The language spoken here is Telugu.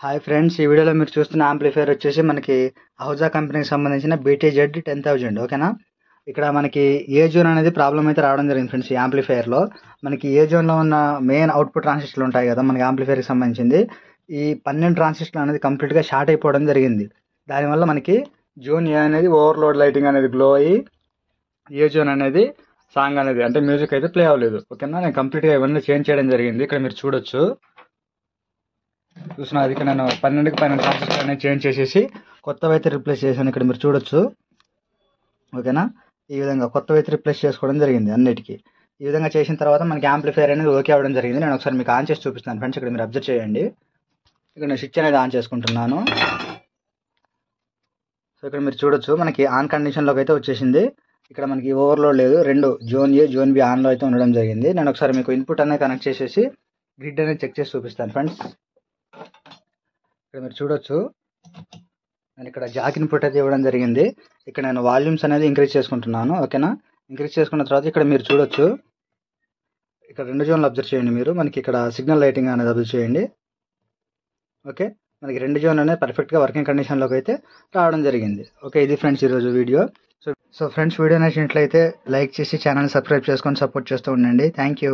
హాయ్ ఫ్రెండ్స్, ఈ వీడియోలో మీరు చూస్తున్న యాంప్లిఫైయర్ వచ్చేసి మనకి అహుజా కంపెనీకి సంబంధించిన BTZ 10,000 ఓకేనా. ఇక్కడ మనకి ఏ జోన్ అనేది ప్రాబ్లం అయితే రావడం జరిగింది ఫ్రెండ్స్. ఈ యాంప్లిఫైయర్లో మనకి ఏ జోన్లో ఉన్న మెయిన్ అవుట్పుట్ ట్రాన్సిస్టర్లు ఉంటాయి కదా మనకి యాంప్లిఫైయర్కి సంబంధించింది, ఈ 12 ట్రాన్సిస్టర్లు అనేది కంప్లీట్గా షార్ట్ అయిపోవడం జరిగింది. దానివల్ల మనకి జోన్ ఏ అనేది ఓవర్లోడ్ లైటింగ్ అనేది గ్లో అయ్యి ఏ జోన్ అనేది సాంగ్ అనేది అంటే మ్యూజిక్ అయితే ప్లే అవ్వలేదు. ఓకేనా, నేను కంప్లీట్గా ఇవన్నీ చేంజ్ చేయడం జరిగింది. ఇక్కడ మీరు చూస్తున్నారు, ఇక్కడ నేను 12కి 12 ట్రాన్సిస్టర్ అనేది చేంజ్ చేసేసి కొత్తవి అయితే రిప్లేస్ చేశాను. ఇక్కడ మీరు చూడొచ్చు ఓకేనా. ఈ విధంగా కొత్తవి అయితే రిప్లేస్ చేసుకోవడం జరిగింది అన్నిటికీ. ఈ విధంగా చేసిన తర్వాత మనకి యాంప్లిఫైయర్ అనేది ఓకే అవ్వడం జరిగింది. నేను ఒకసారి మీకు ఆన్ చేసి చూపిస్తాను ఫ్రెండ్స్. ఇక్కడ మీరు అబ్జర్వ్ చేయండి. ఇక్కడ నేను స్విచ్ అనేది ఆన్ చేసుకుంటున్నాను. సో ఇక్కడ మీరు చూడొచ్చు మనకి ఆన్ కండిషన్లోకి అయితే వచ్చేసింది. ఇక్కడ మనకి ఓవర్లోడ్ లేదు. రెండు జోన్ ఏ జోన్ బి ఆన్లో అయితే ఉండడం జరిగింది. నేను ఒకసారి మీకు ఇన్పుట్ అనేది కనెక్ట్ చేసేసి గ్రిడ్ అనేది చెక్ చేసి చూపిస్తాను ఫ్రెండ్స్. ఇక్కడ మీరు చూడొచ్చు నేను ఇక్కడ జాక్ ఇన్పుట్ అయితే ఇవ్వడం జరిగింది. ఇక్కడ నేను వాల్యూమ్స్ అనేది ఇంక్రీజ్ చేసుకుంటున్నాను ఓకేనా. ఇంక్రీజ్ చేసుకున్న తర్వాత ఇక్కడ మీరు చూడొచ్చు, ఇక్కడ రెండు జోన్లు అబ్జర్వ్ చేయండి. మీరు మనకి ఇక్కడ సిగ్నల్ లైటింగ్ అనేది అబ్జర్వ్ చేయండి. ఓకే, మనకి రెండు జోన్ అనేది పర్ఫెక్ట్గా వర్కింగ్ కండిషన్లోకి అయితే రావడం జరిగింది. ఓకే, ఇది ఫ్రెండ్స్ ఈరోజు వీడియో. సో ఫ్రెండ్స్, వీడియో నచ్చినట్లయితే లైక్ చేసి ఛానల్ సబ్స్క్రైబ్ చేసుకొని సపోర్ట్ చేస్తూ ఉండండి. Thank you.